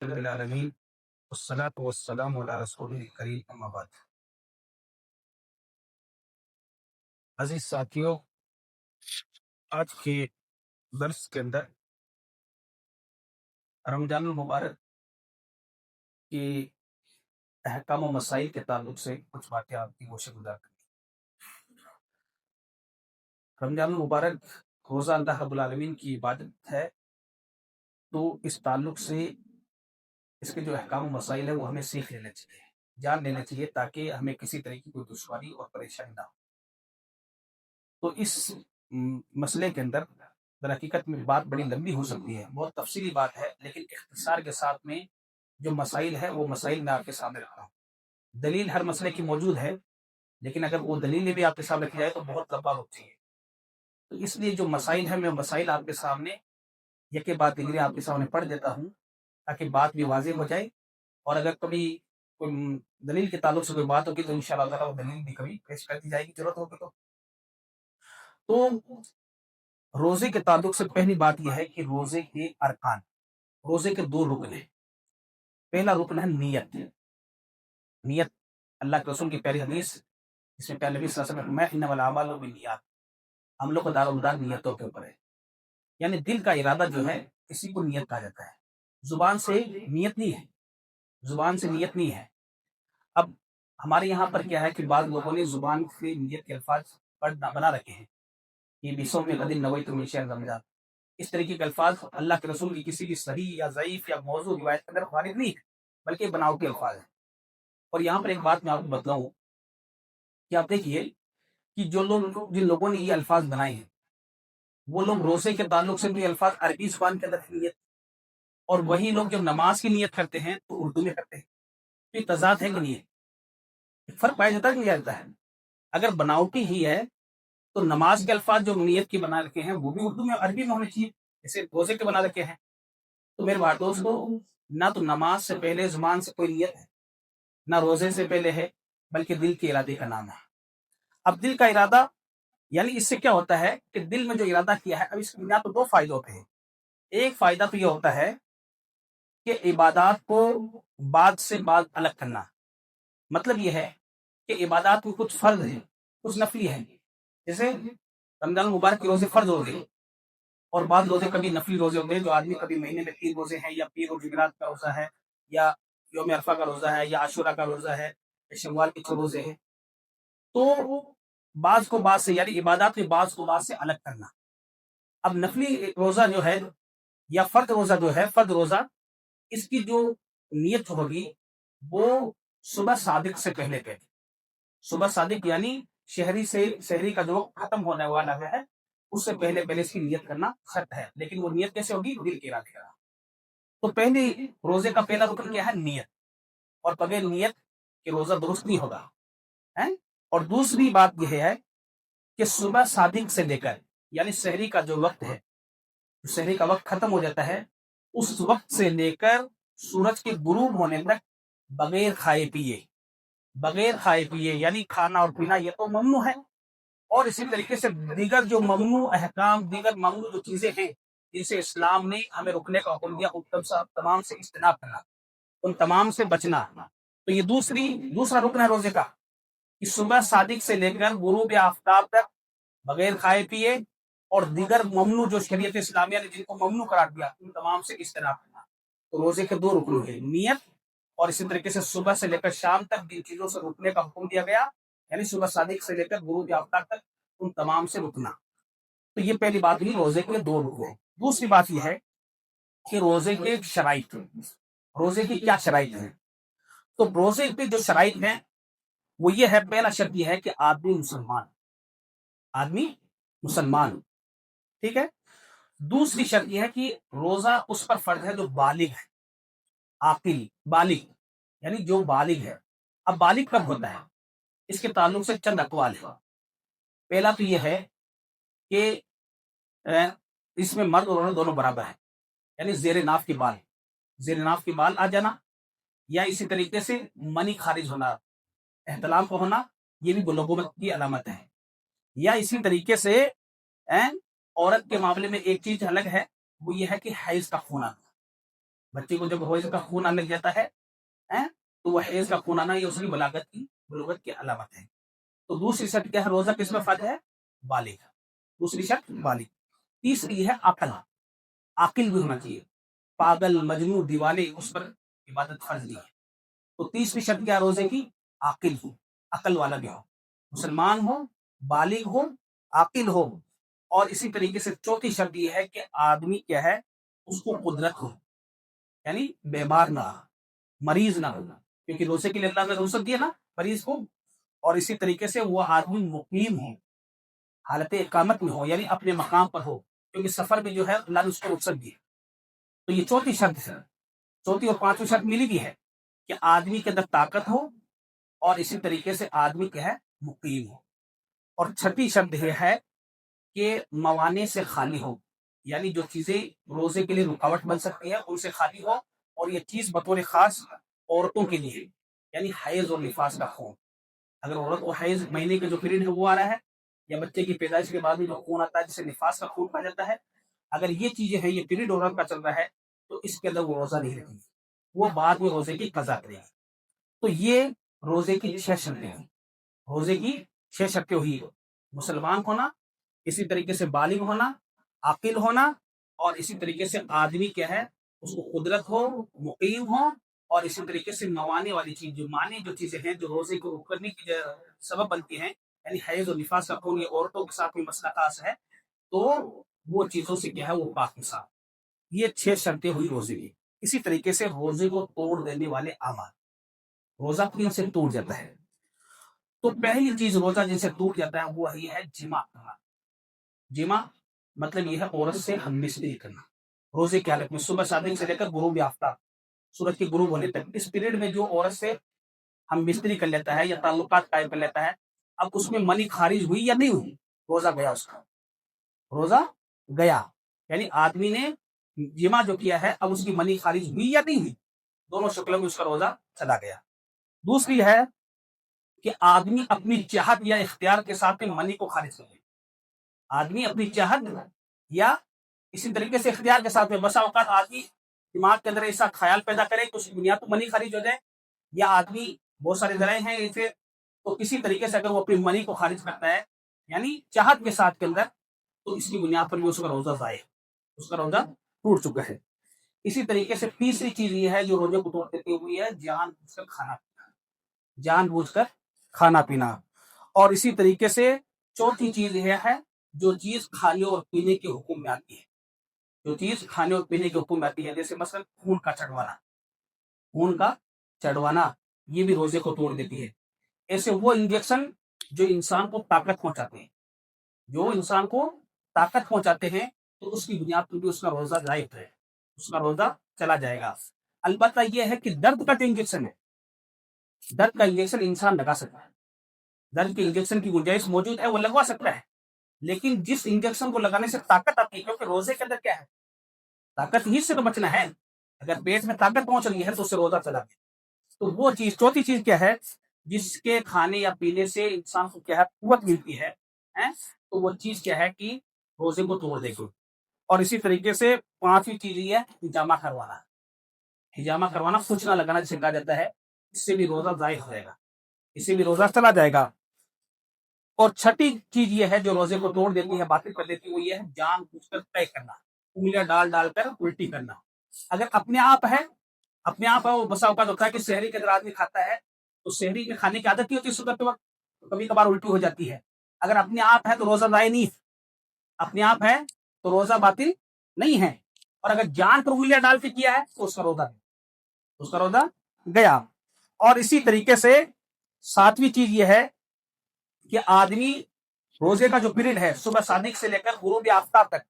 رب العالمین والصلاة والسلام علی رسول کریم اما بعد۔ عزیز ساتھیوں، آج کے درس کے اندر رمضان المبارک کے احکام و مسائل کے تعلق سے کچھ باتیں آپ کی گوشہ گزار کریں۔ رمضان المبارک روزہ اللہ رب العالمین کی عبادت ہے، تو اس تعلق سے اس کے جو احکام و مسائل ہیں وہ ہمیں سیکھ لینا چاہیے، جان لینا چاہیے، تاکہ ہمیں کسی طرح کی کوئی دشواری اور پریشانی نہ ہو۔ تو اس مسئلے کے اندر در حقیقت میں بات بڑی لمبی ہو سکتی ہے، بہت تفصیلی بات ہے، لیکن اختصار کے ساتھ میں جو مسائل ہے وہ مسائل میں آپ کے سامنے رکھا ہوں۔ دلیل ہر مسئلے کی موجود ہے، لیکن اگر وہ دلیل بھی آپ کے سامنے رکھی جائے تو بہت لمبا ہوتی ہے، تو اس لیے جو مسائل ہیں میں مسائل آپ کے سامنے یکے بعد دیگرے آپ کے سامنے پڑھ دیتا ہوں، تاکہ بات بھی واضح ہو جائے، اور اگر کبھی کوئی دلیل کے تعلق سے کوئی بات ہوگی تو انشاءاللہ تعالیٰ وہ دلیل بھی کبھی پیش کر دی جائے گی، ضرورت ہوگی تو روزے کے تعلق سے پہلی بات یہ ہے کہ روزے کے ارکان، روزے کے دو رکن ہیں۔ پہلا رکن ہے نیت۔ نیت اللہ کے رسول کی پیاری حدیث، اس میں پیارے نبی صلی اللہ علیہ وسلم میں انما الاعمال بالنیات، ہم لوگ کا دار و مدار نیتوں کے اوپر ہے، یعنی دل کا ارادہ جو ہے اسی کو نیت کہا جاتا ہے، زبان سے نیت نہیں ہے، زبان سے نیت نہیں ہے۔ اب ہمارے یہاں پر کیا ہے کہ بعض لوگوں نے زبان سے نیت کے الفاظ بنا رکھے ہیں، یہ بسم غد نویت من شہر رمضان، اس طریقے کے الفاظ اللہ کے رسول کی کسی بھی صحیح یا ضعیف یا موضوع روایت کے اندر وارد نہیں ہے، بلکہ بناوٹی الفاظ ہیں۔ اور یہاں پر ایک بات میں آپ کو بتلاؤں کہ آپ دیکھیے کہ جن لوگوں نے یہ الفاظ بنائے ہیں وہ لوگ روزے کے تعلق سے بھی الفاظ عربی زبان کے اندر نیت، اور وہی لوگ جب نماز کی نیت کرتے ہیں تو اردو میں کرتے ہیں، تو یہ تضاد ہے کہ نہیں ہے؟ فرق پایا جاتا ہے کہ نہیں جاتا ہے؟ اگر بناوٹی ہی ہے تو نماز کے الفاظ جو نیت کی بنا رکھے ہیں وہ بھی اردو میں عربی میں ہونے چاہیے، جیسے روزے کے بنا رکھے ہیں۔ تو میرے بھائی دوستو، نہ تو نماز سے پہلے زبان سے کوئی نیت ہے، نہ روزے سے پہلے ہے، بلکہ دل کے ارادے کا نام ہے۔ اب دل کا ارادہ یعنی اس سے کیا ہوتا ہے کہ دل میں جو ارادہ کیا ہے، اب اس کی بنیاد تو دو فائدے ہوتے ہیں۔ ایک فائدہ تو یہ ہوتا ہے کہ عبادات کو بعد سے بعد الگ کرنا، مطلب یہ ہے کہ عبادات میں کچھ فرض ہے، کچھ نفلی ہے، جیسے رمضان المبارک کے روزے فرض روزے، اور بعض روزے کبھی نفلی روزے ہوتے ہیں، جو آدمی کبھی مہینے میں 3 روزے ہیں، یا پیر اور جمعرات کا روزہ ہے، یا یوم عرفہ کا روزہ ہے، یا عاشورہ کا روزہ ہے، یا شوال کے 6 روزے ہیں، تو بعض کو بعض سے یعنی عبادات کے بعض کو بعض سے الگ کرنا۔ اب نفلی روزہ جو ہے یا فرد روزہ جو ہے، فرد روزہ، اس کی جو نیت ہوگی وہ صبح صادق سے پہلے پہلے، صبح صادق یعنی شہری کا جو ختم ہونے والا ہے اس سے پہلے پہلے اس کی نیت کرنا شرط ہے، لیکن وہ نیت کیسے ہوگی؟ دل کے ارادے کا۔ تو پہلی روزے کا پہلا رکن کیا ہے؟ نیت، اور بغیر نیت کہ روزہ درست نہیں ہوگا ہے۔ اور دوسری بات یہ ہے کہ صبح صادق سے لے کر یعنی شہری کا جو وقت ہے، شہری کا وقت ختم ہو جاتا ہے، اس وقت سے لے کر سورج کے غروب ہونے تک بغیر کھائے پیے یعنی کھانا اور پینا یہ تو ممنوع ہے، اور اسی طریقے سے دیگر جو ممنوع احکام، دیگر ممنوع جو چیزیں ہیں جن سے اسلام نے ہمیں رکنے کا حکم دیا، ان تمام سے اجتناب کرنا، ان تمام سے بچنا۔ تو یہ دوسرا رکن ہے روزے کا، کہ صبح صادق سے لے کر غروب آفتاب تک بغیر کھائے پیے، اور دیگر ممنوع جو شریعت اسلامیہ نے جن کو ممنوع قرار دیا ان تمام سے اجتناب کرنا۔ تو روزے کے دو رکن ہیں، نیت، اور اسی طریقے سے صبح سے لے کر شام تک جن چیزوں سے رکنے کا حکم دیا گیا، یعنی صبح صادق سے لے کر غروب آفتاب تک ان تمام سے رکنا۔ تو یہ پہلی بات ہوئی، روزے کے دو رکن ہیں۔ دوسری بات یہ ہے کہ روزے کے شرائط، روزے کی کیا شرائط ہیں؟ تو روزے کی جو شرائط ہیں وہ یہ ہے، پہلا شرط یہ ہے کہ آدمی مسلمان، ٹھیک ہے۔ دوسری شرط یہ ہے کہ روزہ اس پر فرض ہے جو بالغ ہے، عاقل، بالغ یعنی جو بالغ ہے۔ اب بالغ کب ہوتا ہے؟ اس کے تعلق سے چند اقوال ہیں۔ پہلا تو یہ ہے کہ اس میں مرد اور عورت دونوں برابر ہیں، یعنی زیر ناف کی بال آ جانا، یا اسی طریقے سے منی خارج ہونا، احتلام کو ہونا، یہ بھی بلوغت کی علامت ہے۔ یا اسی طریقے سے عورت کے معاملے میں ایک چیز الگ ہے، وہ یہ ہے کہ حیض کا خون آنا، بچے کو جب حیض کا خون آنے لگ جاتا ہے تو وہ حیض کا خون آنا یہ اس کی بلوغت کی علامت ہے. تو دوسری شرط کیا ہے؟ روزہ کس میں فرض ہے؟ بالغ. دوسری شرط بالغ. تیسری ہے عقل. عاقل بھی ہونا چاہیے. پاگل مجنون دیوانے اس پر عبادت فرض نہیں ہے. تو تیسری شرط کیا روزے کی؟ عاقل ہو، عقل والا بھی ہو، مسلمان ہو، بالغ ہو، عاقل ہو. اور اسی طریقے سے چوتھی شرط یہ ہے کہ آدمی کیا ہے؟ اس کو قدرت ہو، یعنی بیمار نہ ہو، مریض نہ ہو، کیونکہ روزے کے لیے اللہ نے رخصت دیا نا مریض کو. اور اسی طریقے سے وہ آدمی مقیم ہو، حالت اقامت میں ہو، یعنی اپنے مقام پر ہو، کیونکہ سفر میں جو ہے اللہ نے اس کو رخصت دی. تو یہ چوتھی شرط ہے. چوتھی اور پانچویں شرط ملی بھی ہے کہ آدمی کے اندر طاقت ہو اور اسی طریقے سے آدمی کیا ہے؟ مقیم ہو. اور چھٹی شرط یہ ہے کہ موانع سے خالی ہو، یعنی جو چیزیں روزے کے لیے رکاوٹ بن سکتی ہے ان سے خالی ہو. اور یہ چیز بطور خاص عورتوں کے لیے، یعنی حیض اور نفاس کا خون. اگر عورت کو حیض مہینے کے جو پیریڈ ہے وہ آ رہا ہے، یا بچے کی پیدائش کے بعد بھی جو خون آتا ہے جسے نفاس کا خون کہا جاتا ہے، اگر یہ چیزیں ہیں، یہ پیریڈ عورت کا چل رہا ہے، تو اس کے اندر وہ روزہ نہیں رکھے گی، وہ بعد میں روزے کی قضا کرے گی. تو یہ روزے کی 6 شرطیں ہیں. روزے کی 6 شرطیں ہوئی: مسلمان ہونا، اسی طریقے سے بالغ ہونا، عاقل ہونا، اور اسی طریقے سے آدمی کیا ہے؟ اس کو قدرت ہو، مقیم ہو، اور اسی طریقے سے موانع والی چیز، جو معنی جو چیزیں ہیں جو روزے کو کرنے کی سبب بنتی ہیں، یعنی حیض اور نفاس کا خون، یہ عورتوں کے ساتھ بھی مسئلہ خاص ہے، تو وہ چیزوں سے کیا ہے؟ وہ پاک مسا. یہ 6 شرطیں ہوئی روزے کی. اسی طریقے سے روزے کو توڑ دینے والے اعمال، روزہ کن سے ٹوٹ جاتا ہے؟ تو پہلی چیز روزہ جن سے ٹوٹ جاتا ہے وہ یہ ہے جمع کرنا. جمع مطلب یہ ہے عورت سے ہم مصری کرنا. روزے کی حالت میں صبح صادق سے لے کر غروب آفتاب، سورج کے غروب ہونے تک، اس پیریڈ میں جو عورت سے ہم مستری کر لیتا ہے یا تعلقات قائم کر لیتا ہے، اب اس میں منی خارج ہوئی یا نہیں ہوئی، روزہ گیا اس کا، روزہ گیا. یعنی آدمی نے جمع جو کیا ہے، اب اس کی منی خارج ہوئی یا نہیں ہوئی، دونوں شکلوں میں اس کا روزہ چلا گیا. دوسری ہے کہ آدمی اپنی چاہت یا اختیار کے ساتھ منی کو خارج کر لے. آدمی اپنی چاہت یا اسی طریقے سے اختیار کے ساتھ میں، بسا اوقات آدمی دماغ کے اندر ایسا خیال پیدا کرے کہ اس کی بنیاد تو منی خارج ہو جائے، یا آدمی بہت سارے ذرائع ہیں اسے، تو کسی طریقے سے اگر وہ اپنی منی کو خارج کرتا ہے یعنی چاہت کے ساتھ کے اندر، تو اس کی بنیاد پر بھی اس کا روزہ ضائع، اس کا روزہ ٹوٹ چکا ہے. اسی طریقے سے تیسری چیز یہ ہے جو روزے کو توڑ دیتی ہوئی ہے، جان بوجھ کر کھانا پینا، جان بوجھ کر کھانا پینا. اور اسی طریقے سے چوتھی چیز یہ ہے جو چیز کھانے اور پینے کے حکم میں آتی ہے، جو چیز کھانے اور پینے کے حکم میں آتی ہے، جیسے مثلا خون کا چڑھوانا، خون کا چڑھوانا یہ بھی روزے کو توڑ دیتی ہے. ایسے وہ انجیکشن جو انسان کو طاقت پہنچاتے ہیں، جو انسان کو طاقت پہنچاتے ہیں، تو اس کی بنیاد پر بھی اس کا روزہ ضائع ہے، اس کا روزہ چلا جائے گا. البتہ یہ ہے کہ درد کا جو انجیکشن ہے، درد کا انجیکشن انسان لگا سکتا ہے، درد کے انجیکشن کی گنجائش موجود ہے، وہ لگوا سکتا ہے. لیکن جس انجیکشن کو لگانے سے طاقت آتی ہے، کیونکہ روزے کے اندر کیا ہے؟ طاقت ہی سے تو بچنا ہے. اگر پیٹ میں طاقت پہنچ رہی ہے تو اس سے روزہ چلا گیا. تو وہ چیز چوتھی چیز کیا ہے جس کے کھانے یا پینے سے انسان کو کیا ہے؟ قوت ملتی ہے، تو وہ چیز کیا ہے کہ روزے کو توڑ دے گی. اور اسی طریقے سے پانچویں چیز یہ ہے حجامہ کروانا. حجامہ کروانا، کچھ نہ لگانا جسے کہا جاتا ہے، اس سے بھی روزہ ضائع ہو جائے گا، اس سے بھی روزہ چلا جائے گا. اور چھٹی چیز یہ ہے جو روزے کو توڑ دیتی ہے، باطل کر دیتی ہے، وہ یہ ہے جان بوجھ کر طے کرنا، انگلیاں ڈال ڈال کر الٹی کرنا. اگر اپنے آپ ہے، اپنے آپ ہے، وہ بسا اوقات ہوتا ہے کہ شہری کے اندر آدمی کھاتا ہے تو شہری کے کھانے کی عادت ہی ہوتی ہے صبح کے وقت، کبھی کبھار الٹی ہو جاتی ہے. اگر اپنے آپ ہے تو روزہ ضائع نہیں ہے، اپنے آپ ہے تو روزہ باطل نہیں ہے. اور اگر جان پر انگلیاں ڈال کے کیا ہے تو اس کا روزہ گیا. اور اسی طریقے سے ساتویں چیز یہ ہے کہ آدمی روزے کا جو پیریڈ ہے صبح صادق سے لے کر غروب آفتاب تک،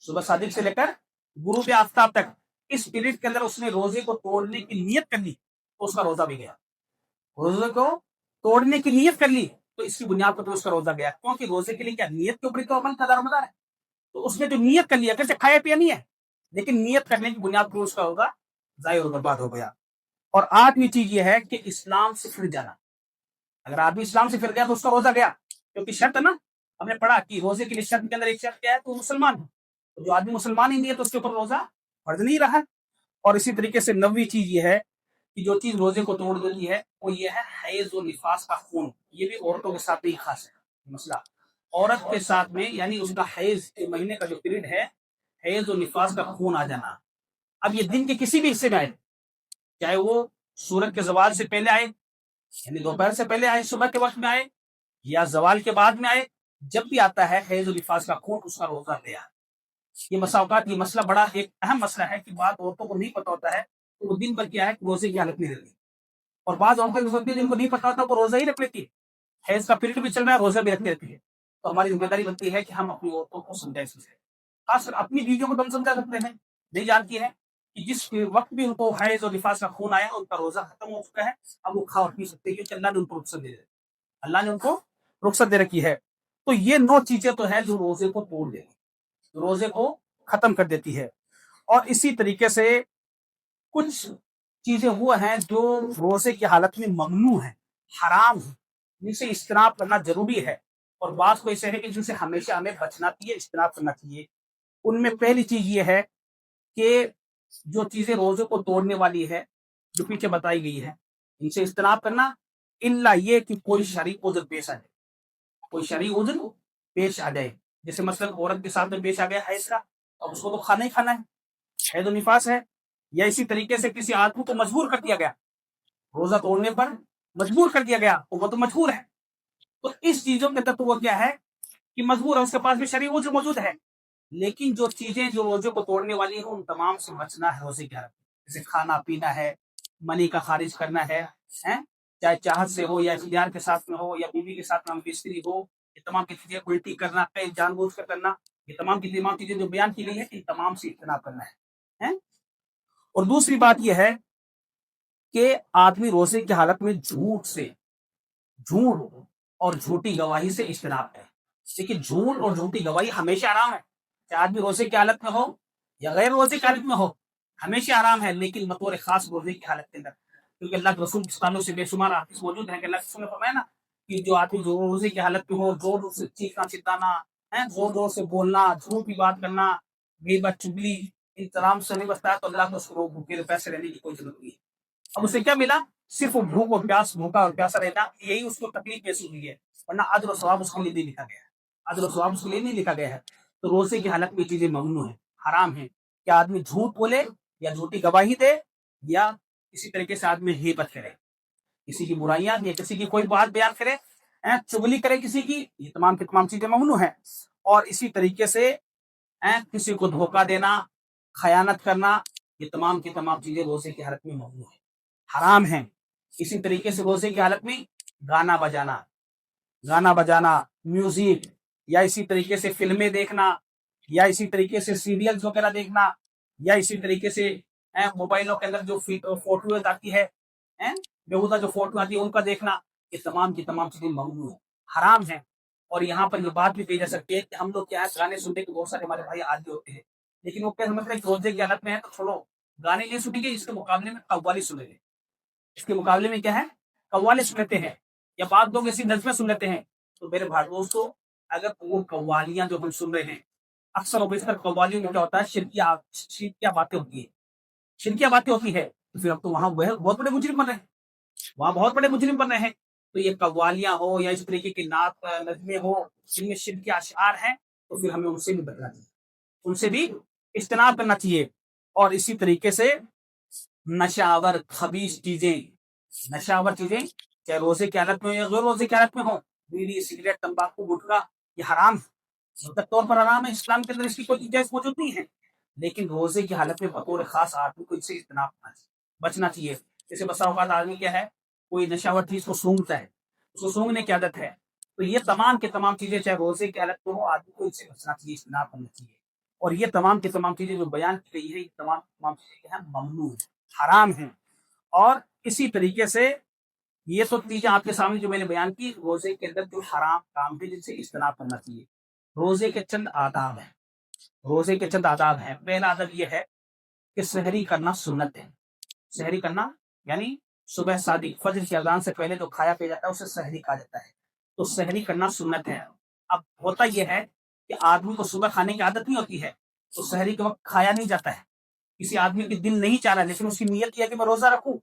صبح صادق سے لے کر غروب آفتاب تک، اس پیریڈ کے اندر اس نے روزے کو توڑنے کی نیت کر لی تو اس کا روزہ بھی گیا. روزے کو توڑنے کی نیت کر لی تو اس کی بنیاد پر تو اس کا روزہ گیا، کیونکہ روزے کے لیے کیا نیت کے اوپر تو عمل کا دار ہے. تو اس نے جو نیت کر لیا، کیسے کھایا پیا نہیں ہے، لیکن نیت کرنے کی بنیاد پر اس کا روزہ ضائع اور برباد ہو گیا. اور آٹھویں چیز یہ ہے کہ اسلام سے پھر جانا. اگر آدمی اسلام سے پھر گیا تو اس کا روزہ گیا، کیونکہ شرط ہے نا، ہم نے پڑھا کہ روزے کے لیے شرط کے اندر ایک شرط کیا ہے؟ تو مسلمان ہے. تو جو آدمی مسلمان ہی نہیں ہے تو اس کے اوپر روزہ فرض نہیں رہا. اور اسی طریقے سے 9ویں چیز یہ ہے کہ جو چیز روزے کو توڑ دیتی ہے وہ یہ ہے حیض و نفاس کا خون. یہ بھی عورتوں کے ساتھ ہی خاص ہے مسئلہ. عورت کے ساتھ میں یعنی اس کا حیض کے مہینے کا جو پیریڈ ہے, حیض و نفاس کا خون آ جانا. اب یہ دن کے کسی بھی حصے میں آئے, چاہے وہ سورج کے زوال سے پہلے آئے یعنی دوپہر سے پہلے آئے, صبح کے وقت میں آئے, یا زوال کے بعد میں آئے, جب بھی آتا ہے حیض و نفاس کا خون اس کا روزہ لے آئے. یہ مساوقات, یہ مسئلہ بڑا ایک اہم مسئلہ ہے کہ بعض عورتوں کو نہیں پتا ہوتا ہے تو وہ دن بھر کیا ہے روزے کی حالت نہیں رہتی, اور بعض عورتیں ہوتی ہیں جن کو نہیں پتا ہوتا وہ روزہ ہی رکھ لیتی ہے, حیض کا پیریڈ بھی چل رہا ہے روزہ بھی رکھتی رہتی ہے. تو ہماری ذمہ داری بنتی ہے کہ ہم اپنی عورتوں کو سمجھائیں, خاص کر اپنی بیویوں کو تو ہم سمجھا سکتے ہیں, نہیں جانتی ہے کہ جس وقت بھی ان کو حیض اور نفاس کا خون آیا ان کا روزہ ختم ہو چکا ہے, اب وہ کھا اور پی سکتے ہیں کیونکہ اللہ نے ان کو رخصت دے دی, اللہ نے ان کو رخصت دے رکھی ہے. تو یہ 9 چیزیں تو ہے جو روزے کو توڑ دیتی, روزے کو ختم کر دیتی ہے. اور اسی طریقے سے کچھ چیزیں وہ ہیں جو روزے کی حالت میں ممنوع ہیں, حرام ہیں, جن سے اجتناب کرنا ضروری ہے, اور بعض کو ایسے ہے کہ جن سے ہمیشہ ہمیں بچنا چاہیے, اجتناب کرنا چاہیے. ان میں پہلی چیز یہ ہے کہ جو چیزیں روزے کو توڑنے والی ہے جو پیچھے بتائی گئی ہے ان سے اجتناب کرنا, الا یہ کہ کوئی شرعی عذر پیش آ جائے, کوئی شرعی عذر پیش آ جائے. جیسے مثلا عورت کے ساتھ میں پیش آ گیا حیض کا, اب اس کو تو کھانا ہی کھانا ہے, حیض و نفاس ہے. یا اسی طریقے سے کسی آدمی کو مجبور کر دیا گیا, روزہ توڑنے پر مجبور کر دیا گیا, وہ تو مجبور ہے. تو اس چیزوں کے تحت وہ کیا ہے کہ مجبور ہے, اس کے پاس بھی شرعی عذر موجود ہے. لیکن جو چیزیں جو روزے کو توڑنے والی ہیں ان تمام سے بچنا ہے روزے کے حالت میں, جیسے کھانا پینا ہے, منی کا خارج کرنا ہے, چاہے چاہت سے ہو یا اختیار کے ساتھ میں ہو یا بیوی کے ساتھ میں بستری ہو, یہ تمام کی چیزیں الٹی کرنا, کئی جان بوجھ کر کرنا, یہ تمام کی تمام چیزیں جو بیان کی گئی ہیں ان تمام سے اجتناب کرنا ہے. اور دوسری بات یہ ہے کہ آدمی روزے کی حالت میں جھوٹ اور جھوٹی گواہی سے اجتناب ہے. لیکن جھوٹ اور جھوٹی گواہی ہمیشہ حرام ہے, چاہے آدمی روزے کی حالت میں ہو یا غیر روزے کی حالت میں ہو, ہمیشہ حرام ہے. لیکن بطور خاص روزے کی حالت کے اندر, کیونکہ اللہ کے رسول کے تعلق سے بے شمار حدیث موجود ہیں کہ اللہ کے رسول نے فرمایا نا کہ جو آدمی جو روزے کی حالت میں ہو زور زور سے چیخنا چلانا, زور زور سے بولنا, جھوٹ کی بات کرنا, غیبت چگلی, ان تمام سے نہیں بچتا ہے تو اللہ کو اس کو بھوکے پیسے رہنے کی کوئی ضرورت نہیں ہے. اب اسے کیا ملا, صرف بھوک و پیاس, بھوکا اور پیاسا رہنا, یہی اس کو تکلیف محسوس ہوئی ہے, ورنہ اجر و ثواب اس کے لیے نہیں لکھا گیا ہے, اجر و ثواب اس کے لیے نہیں لکھا گیا ہے. تو روزے کی حالت میں یہ چیزیں ممنوع ہیں, حرام ہیں کہ آدمی جھوٹ بولے یا جھوٹی گواہی دے یا کسی طریقے سے آدمی غیبت کرے, کسی کی برائیاں یا کسی کی کوئی بات بیان کرے, چغلی کرے کسی کی, یہ تمام کی تمام چیزیں ممنوع ہیں. اور اسی طریقے سے کسی کو دھوکہ دینا, خیانت کرنا, یہ تمام کی تمام چیزیں روزے کی حالت میں ممنوع ہیں, حرام ہیں. اسی طریقے سے روزے کی حالت میں گانا بجانا, میوزک, یا اسی طریقے سے فلمیں دیکھنا, یا اسی طریقے سے سیریلز وغیرہ دیکھنا, یا اسی طریقے سے موبائلوں کے اندر جو فوٹوز آتی ہے, بےہودہ جو فوٹو آتی ہے ان کا دیکھنا, یہ تمام کی تمام چیزیں ممنوع ہیں, حرام ہیں. اور یہاں پر یہ بات بھی کہی جا سکتی ہے کہ ہم لوگ کیا ہے گانے سننے کے بہت سارے ہمارے بھائی عادی ہوتے ہیں, لیکن وہ کیا سمجھتے ہیں کہ روزے کی حالت میں ہے تو چھوڑو, گانے نہیں سنیں گے, اس کے مقابلے میں قوالی سنیں گے, اس کے مقابلے میں کیا ہے قوالی سن لیتے ہیں, یا بعض لوگ ایسی نظمیں سن لیتے ہیں. تو میرے بھائی دوستو, اگر وہ قوالیاں جو ہم سن رہے ہیں, اکثر و بیشتر قوالیوں میں کیا ہوتا ہے شرکیہ باتیں ہوتی ہیں, تو پھر اب تو وہاں بہت بڑے مجرم بن رہے ہیں, وہاں بہت بڑے مجرم بن رہے ہیں. تو یہ قوالیاں ہو یا اس طریقے کی نعت نظمیں ہو جن میں شرک اشعار ہیں, تو پھر ہمیں ان سے بھی بچنا چاہیے, ان سے بھی اجتناب کرنا چاہیے. اور اسی طریقے سے نشاور خبیث چیزیں چاہے روزے کی حالت میں ہو یا غیر روزے کی حالت میں ہو, بیڑی, سگریٹ, تمباکو, گٹکا, یہ حرام ہے, مطلق طور پر حرام ہے. اسلام کے اندر اس کی کوئی گنجائش موجود نہیں ہے, لیکن روزے کی حالت میں بطور خاص آدمی کو اس سے اجتناب بچنا چاہیے. جیسے بسا اوقات آدمی کیا ہے, کوئی نشاور چیز کو سونگتا ہے, اس کو سونگنے کی عادت ہے, تو یہ تمام کے تمام چیزیں چاہے روزے کی حالت میں ہو آدمی کو اس سے بچنا چاہیے, اجتناب کرنا چاہیے. اور یہ تمام کی تمام چیزیں جو بیان کی گئی ہے یہ تمام چیزیں کیا ہیں, ممنوع ہیں, حرام ہیں. اور اسی طریقے سے یہ تو چیزیں آپ کے سامنے جو میں نے بیان کی, روزے کے اندر جو حرام کام ہے جن سے اجتناب کرنا چاہیے. روزے کے چند آداب ہیں. پہلا ادب یہ ہے کہ سحری کرنا سنت ہے. سحری کرنا یعنی صبح صادق فجر کی اذان سے پہلے جو کھایا پیا جاتا ہے اسے سحری کہا جاتا ہے, تو سحری کرنا سنت ہے. اب ہوتا یہ ہے کہ آدمی کو صبح کھانے کی عادت نہیں ہوتی ہے, تو سحری کے وقت کھایا نہیں جاتا ہے, کسی آدمی کے دل نہیں چاہ رہا لیکن اس کی نیت کیا کہ میں روزہ رکھوں،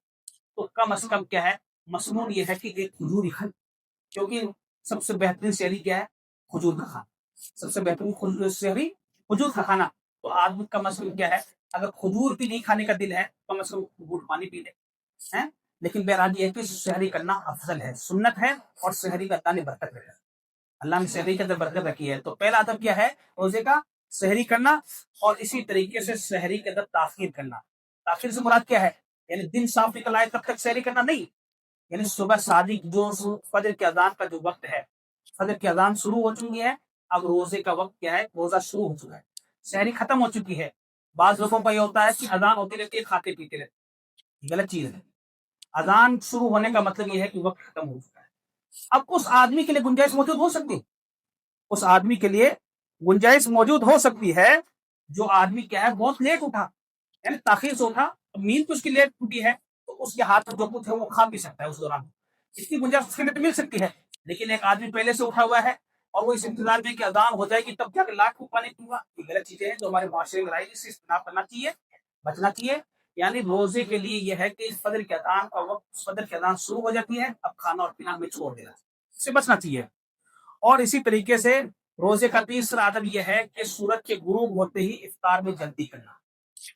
تو کم از کم کیا ہے، مسنون یہ ہے کہ ایک کھجور ہی کھائے، کیونکہ سب سے بہترین سحری کیا ہے، کھجور کا کھانا، سب سے بہترین سحری کھجور کا کھانا۔ تو آدمی کم از کم کیا ہے، اگر کھجور بھی نہیں کھانے کا دل ہے کم از کم کھجور پانی پی لے ہیں۔ لیکن بہرحال یہ ہے کہ سحری کرنا افضل ہے، سنت ہے، اور سحری کا اللہ نے برکت رکھا ہے، اللہ نے سحری کے اندر برکت رکھی ہے۔ تو پہلا ادب کیا ہے روزے کا، سحری کرنا، اور اسی طریقے سے سحری کے اندر تاخیر کرنا۔ تاخیر سے مراد کیا ہے، یعنی دن صاف نکل آئے تب تک سحری کرنا نہیں، یعنی صبح صادق جو فجر کی اذان کا جو وقت ہے، فجر کی اذان شروع ہو چکی ہے، اب روزے کا وقت کیا ہے، روزہ شروع ہو چکا ہے، سحری ختم ہو چکی ہے۔ بعض لوگوں کا یہ ہوتا ہے کہ اذان ہوتی رہتی ہے کھاتے پیتے رہتے، غلط چیز ہے۔ اذان شروع ہونے کا مطلب یہ ہے کہ وقت ختم ہو چکا ہے۔ اب اس آدمی کے لیے گنجائش موجود ہو سکتی ہے، اس آدمی کے لیے گنجائش موجود ہو سکتی ہے جو آدمی کیا ہے بہت لیٹ اٹھا، یعنی تاخیر سے اٹھا، نیند تو اس کی لیٹ ٹوٹی ہے، تو اس کے ہاتھ میں جو کچھ ہے وہ کھا پی سکتا ہے اس دوران، اس کی گنجائش اس کے لیے مل سکتی ہے۔ لیکن ایک آدمی پہلے سے اٹھا ہوا ہے اور وہ اس انتظار میں کہ اذان ہو جائے گی تب جا کے لاکھ کو پانی پیوں گا، یہ غلط چیزیں ہیں جو ہمارے معاشرے میں رائج، سے اجتناب کرنا چاہیے، بچنا چاہیے۔ یعنی روزے کے لیے یہ ہے کہ فجر کے اذان کا وقت، فجر کے اذان شروع ہو جاتی ہے، اب کھانا اور پینا ہمیں چھوڑ دینا، اس سے بچنا چاہیے۔ اور اسی طریقے سے روزے کا تیسرا ادب یہ ہے کہ سورج کے غروب ہوتے ہی افطار میں جلدی کرنا،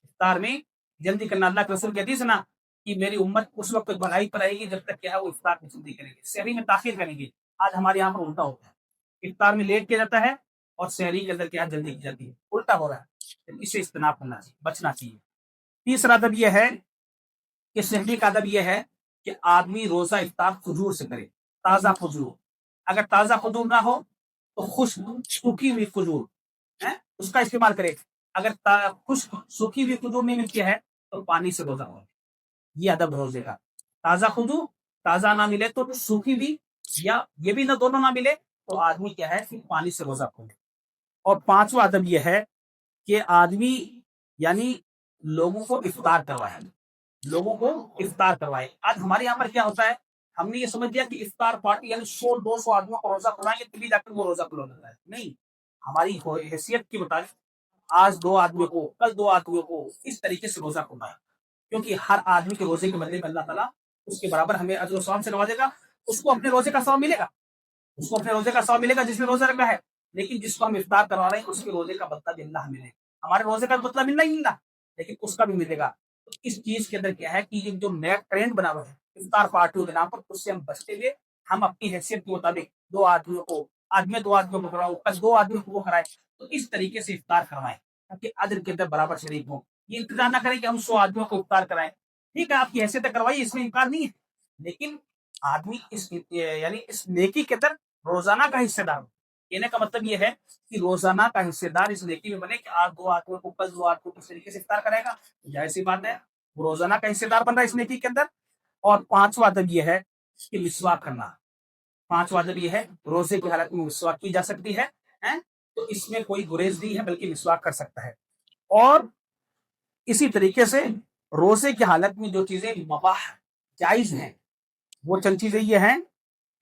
افطار میں جلدی کرنا۔ اللہ کے رسول کی حدیث نا کہ میری امت اس وقت تک بھلائی پر رہے گی جب تک کیا ہے وہ افطار میں جلدی کریں گے، سحری میں تاخیر کریں گے۔ آج ہمارے یہاں پر الٹا ہوتا ہے، افطار میں لیٹ کیا جاتا ہے اور سحری کے اندر کیا جلدی کی جاتی ہے، الٹا ہو رہا ہے، اس سے اجتناب کرنا چاہیے، بچنا چاہیے۔ تیسرا ادب یہ ہے کہ سحری کا ادب یہ ہے کہ آدمی روزہ افطار کھجور سے کرے، تازہ کھجور، اگر تازہ کھجور نہ ہو تو خشک سوکھی ہوئی کھجور اس کا استعمال کرے، اگر خشک سوکھی ہوئی کھجور نہیں ملتی ہے تو پانی سے روزہ ہو، یہ ادب روزے کا۔ تازہ کھجور تازہ نہ ملے تو سوکھی بھی، یا یہ بھی نہ دونوں نہ ملے تو آدمی کیا ہے کہ پانی سے روزہ کھولے۔ اور پانچواں ادب یہ ہے کہ آدمی یعنی لوگوں کو افطار کروائے، لوگوں کو افطار کروائے۔ آج ہمارے یہاں پر کیا ہوتا ہے، ہم نے یہ سمجھ لیا کہ افطار پارٹی یعنی 100-200 آدمیوں کو روزہ کھلائیں گے تبھی جا کر وہ روزہ کھلا جاتا ہے، نہیں، ہماری حیثیت کے مطابق آج 2 آدمیوں کو، کل 2 آدمیوں کو، اس طریقے سے روزہ کھلائے، کیونکہ ہر آدمی کے روزے کے بدلے میں اللہ تعالیٰ اس کے برابر ہمیں اجر و ثواب سے نوازے گا، اس کو اپنے روزے کا ثواب ملے گا، اس کو اپنے روزے کا ثواب ملے گا جس نے روزہ رکھا ہے، لیکن جس کو ہم افطار کروا رہے ہیں اس کے روزے کا بدلہ بھی اللہ ملے گا، ہمارے روزے کا بدلہ ملنا ہی ملنا، لیکن اس کا بھی ملے گا۔ تو اس چیز کے اندر کیا ہے کہ یہ جو نیا ٹرینڈ بنا ہوا ہے افطار پارٹیوں کے نام پر، اس سے ہم بچتے ہوئے ہم اپنی حیثیت کے مطابق 2 آدمیوں کو، دو آدمیوں کو کراؤ، کل 2 آدمیوں کو وہ کرائے، تو اس طریقے سے افطار کروائیں تاکہ عدل کے اندر برابر شریک ہوں۔ یہ انتظار نہ کریں کہ ہم 100 آدمیوں کو افطار کرائیں، ٹھیک ہے آپ کی حیثیت کروائیے، اس میں انکار نہیں ہے، لیکن آدمی یعنی اس نیکی کے اندر روزانہ کا حصے دار ہو۔ کہنے کا مطلب یہ ہے کہ روزانہ کا حصے دار اس نیکی میں بنے کہ آج 2 آدمیوں کو، کل 2 آدمیوں کو کس طریقے سے افطار کرے گا، ظاہر سی بات ہے وہ روزانہ کا حصے دار بن رہا ہے اس نیکی کے اندر۔ اور پانچواں ادب یہ ہے کہ مسواک کرنا، پانچواں ادب یہ ہے روزے کی حالت میں مسواک کی جا سکتی ہے، تو اس میں کوئی گریز نہیں ہے بلکہ مسواک کر سکتا ہے۔ اور اسی طریقے سے روزے کی حالت میں جو چیزیں مباح جائز ہیں وہ چند چیزیں یہ ہیں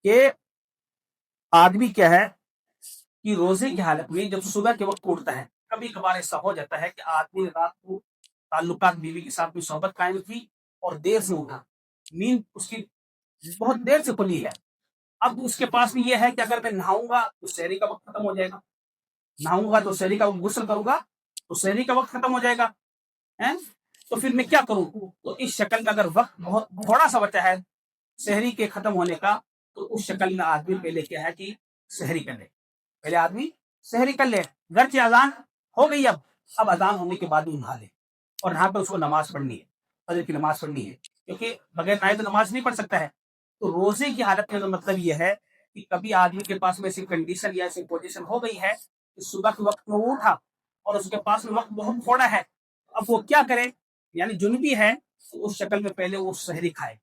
کہ آدمی کیا ہے کہ روزے کی حالت میں جب صبح کے وقت اٹھتا ہے، کبھی کبھار ایسا ہو جاتا ہے کہ آدمی رات کو تعلقات بیوی کے ساتھ میں صحبت قائم کی اور دیر سے اٹھا، نیند اس کی بہت دیر سے کھلی ہے، اب اس کے پاس بھی یہ ہے کہ اگر میں نہاؤں گا تو سحری کا وقت ختم ہو جائے گا، نہاؤں گا تو سحری کا غسل کروں گا تو سحری کا وقت ختم ہو جائے گا، تو پھر میں کیا کروں؟ تو اس شکل میں اگر وقت بہت تھوڑا سا بچا ہے سحری کے ختم ہونے کا تو اس شکل میں آدمی پہلے کیا ہے کہ سحری کر لے، پہلے آدمی سحری کر لے، گھر کی اذان ہو گئی، اب اذان ہونے کے بعد بھی نہا لے، اور نہا پہ اس کو نماز پڑھنی ہے، فجر کی نماز پڑھنی ہے، کیونکہ بغیر نہائے تو نماز نہیں پڑھ سکتا ہے۔ تو روزے کی حالت میں مطلب یہ ہے کہ کبھی آدمی کے پاس میں ایسی کنڈیشن یا ایسی پوزیشن ہو گئی ہے کہ صبح کے وقت میں وہ اٹھا اور اس کے پاس میں وقت بہت تھوڑا ہے، اب وہ کیا کرے، یعنی جنبی ہے تو اس شکل میں پہلے وہ سحری کھائے،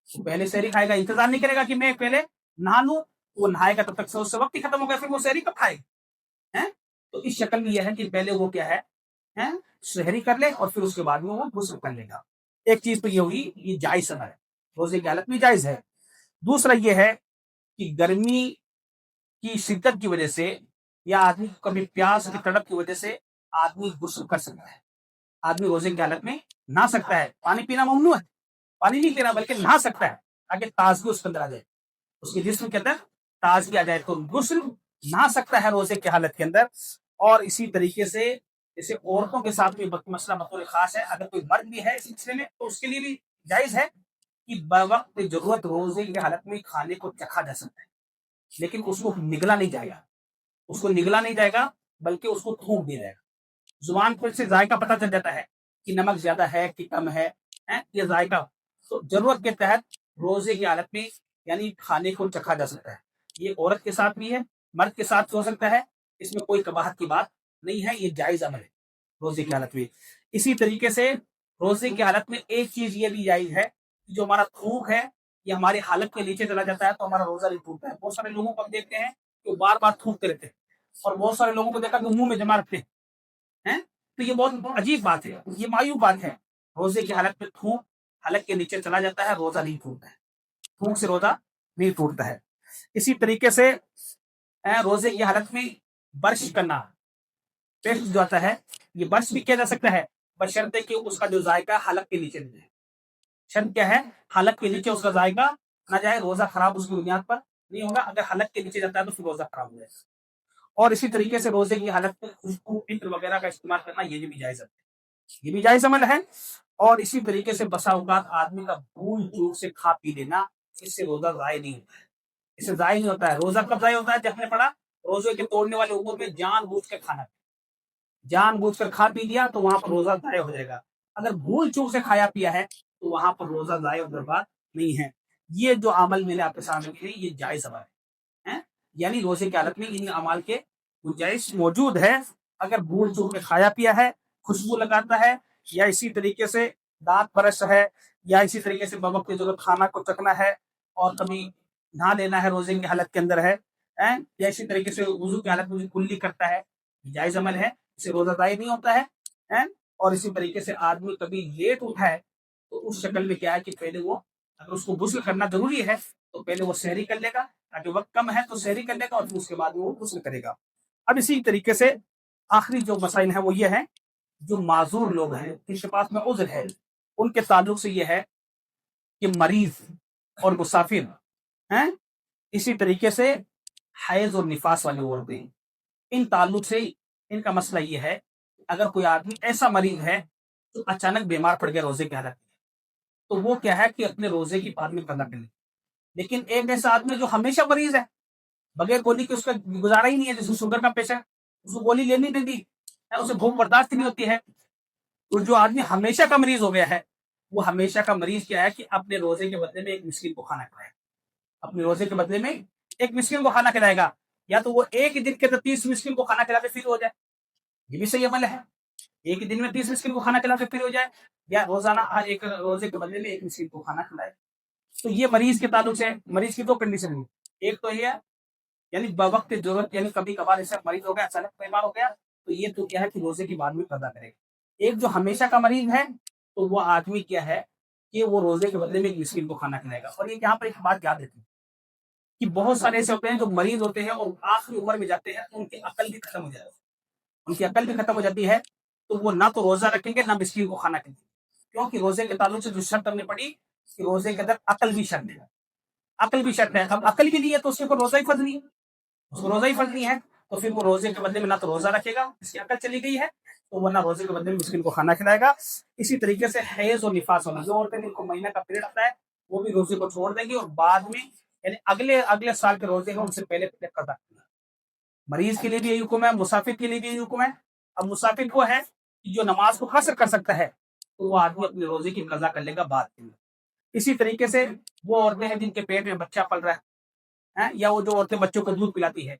وہ پہلے سحری کھائے گا، انتظار نہیں کرے گا کہ میں پہلے نہا لوں، وہ نہائے گا تب تک سے وقت ہی ختم ہو گیا، پھر وہ سحری کب کھائے گا؟ تو اس شکل میں یہ ہے کہ پہلے وہ کیا ہے سحری کر لے اور پھر اس کے بعد میں وہ غسل کر لے گا۔ ایک چیز تو یہ ہوئی، یہ جائز ہے، روزے کی حالت میں جائز ہے۔ دوسرا یہ ہے کہ گرمی کی شدت کی وجہ سے یا آدمی کو کبھی پیاس کی تڑپ کی وجہ سے آدمی غسل کر سکتا ہے، آدمی روزے کی حالت میں نہا سکتا ہے. پانی پینا ممنوع ہے, پانی نہیں پینا بلکہ نہا سکتا ہے تاکہ تازگی اس کے اندر آ جائے, اس کے جسم کے اندر تازگی آ جائے. تو غسل نہا سکتا ہے روزے کی حالت کے اندر. اور اسی طریقے سے جیسے عورتوں کے ساتھ بھی مسئلہ بطور خاص ہے, اگر کوئی مرد بھی ہے اس سلسلے میں تو اس کے لیے بھی جائز ہے کہ بوقت ضرورت روزے کی حالت میں کھانے کو چکھا جا سکتا ہے, لیکن اس کو نگلا نہیں جائے گا, اس کو نگلا نہیں جائے گا بلکہ اس کو تھوک دیا جائے گا. زبان پر سے ذائقہ پتہ چل جاتا ہے کہ نمک زیادہ ہے کہ کم ہے, یہ ذائقہ تو ضرورت کے تحت روزے کی حالت میں یعنی کھانے کو چکھا جا سکتا ہے. یہ عورت کے ساتھ بھی ہے, مرد کے ساتھ ہو سکتا ہے, اس میں کوئی قباحت کی بات نہیں ہے, یہ جائز عمل ہے روزے کی حالت میں. اسی طریقے سے روزے کی حالت میں ایک چیز یہ بھی جائز ہے, جو ہمارا تھوک ہے یہ ہماری حالت کے نیچے چلا جاتا ہے تو ہمارا روزہ نہیں ٹوٹتا ہے. بہت سارے لوگوں کو ہم دیکھتے ہیں کہ بار بار تھوکتے رہتے ہیں, اور بہت سارے لوگوں کو دیکھا کہ منہ میں جمع رکھتے ہیں, تو یہ بہت عجیب بات ہے, یہ مایوب بات ہے. روزے کی حالت میں تھوک حلق کے نیچے چلا جاتا ہے, روزہ نہیں ٹوٹتا ہے, تھوک سے روزہ نہیں ٹوٹتا ہے. اسی طریقے سے روزے کی حالت میں برش کرنا, پیسٹ جو آتا ہے یہ برش بھی کیا جا سکتا ہے, بشرطے کہ اس کا جو ذائقہ حلق کے نیچے نہ جائے. شرط کیا ہے, حلق کے نیچے اس کا ذائقہ نہ جائے, روزہ خراب اس کی بنیاد پر نہیں ہوگا. اگر حلق کے نیچے جاتا ہے تو پھر روزہ خراب ہو جائے گا. اور اسی طریقے سے روزے کی حالت میں خوشبو عطر وغیرہ کا استعمال کرنا یہ بھی جائز ہے, یہ بھی جائز عمل ہے. اور اسی طریقے سے بسا اوقات آدمی کا بھول چوک سے کھا پی لینا, اس سے روزہ ضائع نہیں ہوتا ہے, اس سے ضائع نہیں ہوتا ہے. روزہ کب ضائع ہوتا ہے, جب نے پڑھا روزے کے توڑنے والے امور میں جان بوجھ کے کھانا, جان بوجھ کر کھا پی لیا تو وہاں پر روزہ ضائع ہو جائے گا. اگر بھول چوک سے کھایا پیا ہے تو وہاں پر روزہ ضائع اور برباد نہیں ہے. یہ جو عمل میں نے آپ کے سامنے کیے یہ جائز عمل ہے, یعنی روزے کی حالت میں ان اعمال کے گنجائش موجود ہے. اگر بھول چوک میں کھایا پیا ہے, خوشبو لگاتا ہے, یا اسی طریقے سے دانت برش ہے, یا اسی طریقے سے بوقت کی ضرورت کھانا کو چکنا ہے, اور کبھی نہا لینا ہے روزے کی حالت کے اندر ہے, یا اسی طریقے سے وضو کی حالت میں کلی کرتا ہے, جائز عمل ہے, اس سے روزہ ضائع نہیں ہوتا ہے. اور اسی طریقے سے آدمی کبھی لیٹ اٹھا ہے تو اس شکل میں کیا ہے کہ پہلے وہ, اگر اس کو غسل کرنا ضروری ہے تو پہلے وہ سحری کر لے گا, تاکہ وقت کم ہے تو سحری کر لے گا, اور پھر اس کے بعد وہ غسل کرے گا. اب اسی طریقے سے آخری جو مسائل ہیں وہ یہ ہیں, جو معذور لوگ ہیں جن کے پاس میں عذر ہے, ان کے تعلق سے یہ ہے کہ مریض اور مسافر ہیں, اسی طریقے سے حیض اور نفاس والی عورتیں, ان تعلق سے ان کا مسئلہ یہ ہے, اگر کوئی آدمی ایسا مریض ہے تو اچانک بیمار پڑ گیا روزے کی حالت میں, تو وہ کیا ہے کہ اپنے روزے کی پابندی قضا کر لے. لیکن ایک ایسا آدمی جو ہمیشہ مریض ہے, بغیر گولی کے اس کا گزارا ہی نہیں ہے, جس کو شوگر کا پیشنٹ ہے, اس کو گولی لینی نہیں دی, اسے بھوک برداشت نہیں ہوتی ہے, تو جو آدمی ہمیشہ کا مریض ہو گیا ہے, وہ ہمیشہ کا مریض کیا ہے کہ اپنے روزے کے بدلے میں ایک مسکین کو کھانا کھلائے, اپنے روزے کے بدلے میں ایک مسکین کو کھانا کھلائے گا, یا تو وہ ایک دن کے اندر 30 مسکین کو کھانا کھلا کے پھر ہو جائے, یہ بھی صحیح عمل ہے, ایک دن میں 30 مسکین کو کھانا کھلا کے پھر ہو جائے, یا روزانہ ہر ایک روزے کے بدلے میں ایک مسکین کو کھانا کھلائے. تو یہ مریض کے تعلق سے, مریض کی دو کنڈیشن ہے, ایک تو یہ یعنی بوقت ضرورت, یعنی کبھی کبھار ایسا مریض ہو گیا, اچانک بیمار ہو گیا, تو یہ تو کیا ہے کہ روزے کی بعد میں قضا کرے گا. ایک جو ہمیشہ کا مریض ہے تو وہ آدمی کیا ہے کہ وہ روزے کے بدلے میں ایک مسکین کو کھانا کھلائے گا. اور یہ یہاں پر ایک بات یاد رکھیں کہ بہت سارے ایسے ہوتے ہیں جو مریض ہوتے ہیں اور آخری عمر میں جاتے ہیں, ان کی عقل بھی ختم ہو جاتی ہے, ان کی عقل بھی ختم ہو جاتی ہے, تو وہ نہ تو روزہ رکھیں گے نہ مسکین کو کھانا کھلائیں گے, کیونکہ روزے کے تعلق سے جو شرط ہم نے پڑھی کہ روزے کے اندر عقل بھی شرط ہے, عقل بھی شرط ہے. اب عقل بھی نہیں ہے تو اس کے اوپر روزہ ہی فرض نہیں ہے, اس کو روزہ ہی فرض نہیں ہے, تو پھر وہ روزے کے بدلے میں نہ تو روزہ رکھے گا, اس کی عقل چلی گئی ہے, تو ورنہ روزے کے بدلے میں مسکین کو کھانا کھلائے گا. اسی طریقے سے حیض اور نفاس ہونا, جو عورتیں جن کو مہینہ کا پیریڈ آتا ہے وہ بھی روزے کو چھوڑ دیں گی, اور بعد میں یعنی اگلے سال کے روزے ہیں ان سے پہلے قضا کرنا. مریض کے لیے بھی یہی حکم ہے, مسافر کے لیے بھی یہی حکم ہے. اب مسافر کو ہے کہ جو نماز کو قصر کر سکتا ہے تو وہ آدمی اپنے روزے کی قضا کر لے گا بعد میں. اسی طریقے سے وہ عورتیں ہیں جن کے پیٹ میں بچہ پل رہا ہے, یا وہ جو عورتیں بچوں کو دودھ پلاتی ہے,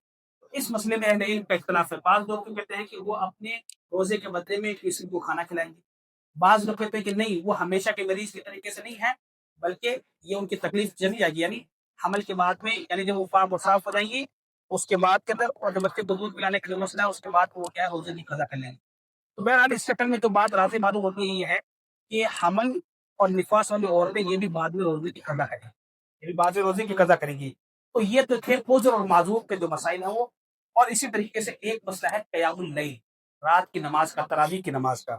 اس مسئلے میں اہل علم کا اختلاف ہے. بعض لوگ کہتے ہیں کہ وہ اپنے روزے کے بدلے میں کسی کو کھانا کھلائیں گے, بعض لوگ کہتے ہیں کہ نہیں, وہ ہمیشہ کے مریض کے طریقے سے نہیں ہے, بلکہ یہ ان کی تکلیف چلی جائے گی, یعنی حمل کے بعد میں, یعنی جب وہ پاک اور صاف ہو جائیں گی اس کے بعد کے اندر, اور جب بچے کو دودھ پلانے کا جو مسئلہ ہے اس کے بعد وہ کیا ہے روزے کی قضا کر لیں گے. تو بہرحال اس چکر میں تو بات راضی معلوم ہوتی ہے, یہ ہے کہ حمل اور نفاس والی عورتیں یہ بھی بعد میں روزے کی قضا کریں گی, یہ بھی بعد میں روزے کی قضا کریں گی. تو یہ تو تھے عذر اور معذور کے جو مسائل ہیں وہ. اور اسی طریقے سے ایک مسئلہ ہے قیام اللیل, رات کی نماز کا, تراویح کی نماز کا.